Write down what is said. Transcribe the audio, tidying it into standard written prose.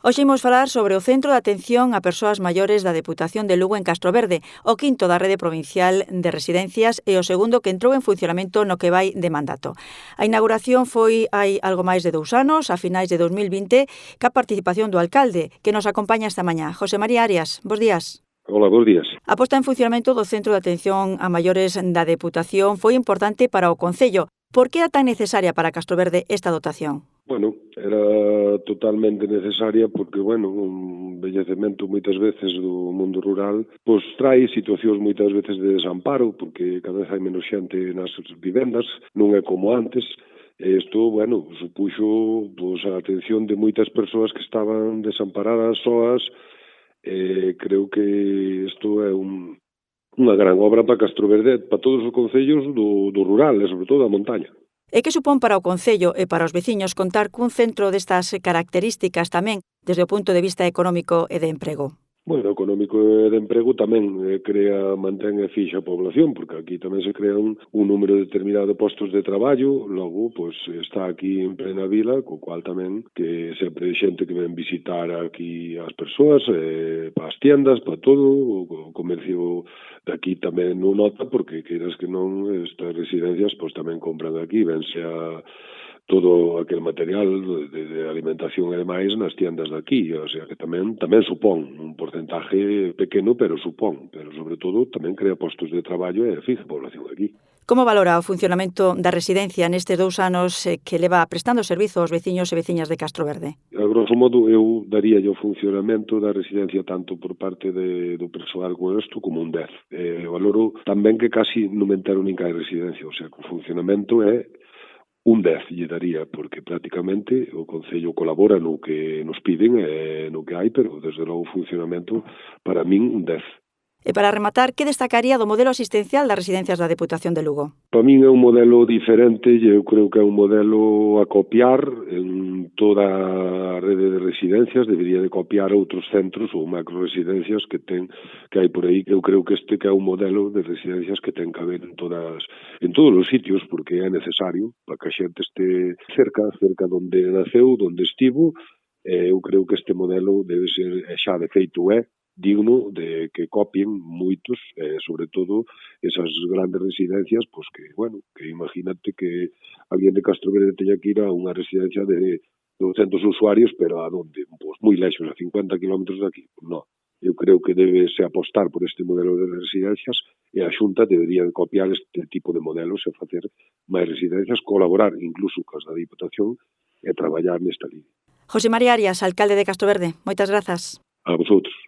Hoxe imos falar sobre o Centro de Atención a Persoas Maiores da Deputación de Lugo en Castroverde, o quinto da rede provincial de residencias e o segundo que entrou en funcionamento no que vai de mandato. A inauguración foi hai algo máis de 2 anos, a finais de 2020, ca participación do alcalde, que nos acompaña esta mañá. José María Arias, bos días. Hola, bons días. A posta en funcionamento do Centro de Atención a Maiores da Deputación foi importante para o Concello. Por que era tan necesaria para Castroverde esta dotación? Bueno, era totalmente necesaria porque, un envellecemento moitas veces do mundo rural pois trae situacións moitas veces de desamparo porque cada vez hai menos xente nas vivendas, non é como antes. Isto, supuxo a atención de moitas persoas que estaban desamparadas, soas. Creo que isto é unha gran obra para Castroverde, para todos os concellos do rural e sobre todo da montaña. E que supón para o Concello e para os veciños contar cun centro destas características tamén desde o punto de vista económico e de emprego? Económico e de emprego tamén mantén e fixa a población, porque aquí tamén se crean un número determinado de postos de traballo, logo, está aquí en plena vila, co cual tamén que sempre hai xente que ven visitar aquí as persoas, para as tiendas, para todo, o comercio de aquí tamén non nota, porque queiras que non, estas residencias tamén compran aquí, vense a todo aquel material de alimentación e demais nas tiendas de aquí, o sea que tamén supón un porcentaje pequeno, pero sobre todo tamén crea postos de traballo e fixa a población aquí. Como valora o funcionamento da residencia nestes 2 anos que leva prestando servizo aos veciños e veciñas de Castroverde? A grosso modo, eu daría o funcionamento da residencia tanto por parte do persoal con isto como un 10. Valoro tamén que casi non me entero nin que hai residencia, o sea que o funcionamento é un 10 lle daría, porque prácticamente o Concello colabora no que nos piden e no que hai, pero desde logo o funcionamento para min un 10. E para rematar, que destacaría do modelo asistencial das residencias da Deputación de Lugo? Para min é un modelo diferente e eu creo que é un modelo a copiar en toda a rede de residencias, debería de copiar outros centros ou macro-residencias que hai por aí, que eu creo que este que é un modelo de residencias que ten que haber en todos os sitios, porque é necesario para que a xente este cerca donde naceu, donde estivo. Eu creo que este modelo debe ser, xa de feito digno de que copien moitos, sobre todo esas grandes residencias, que imagínate que alguén de Castroverde teña que ir a unha residencia de 200 usuarios, pero a donde? Moi lexos, a 50 kilómetros de aquí. Non. Eu creo que debese apostar por este modelo de residencias e a Xunta debería de copiar este tipo de modelos e facer máis residencias, colaborar incluso cas da Diputación e traballar nesta línea. José María Arias, alcalde de Castroverde, moitas grazas. A vosotros.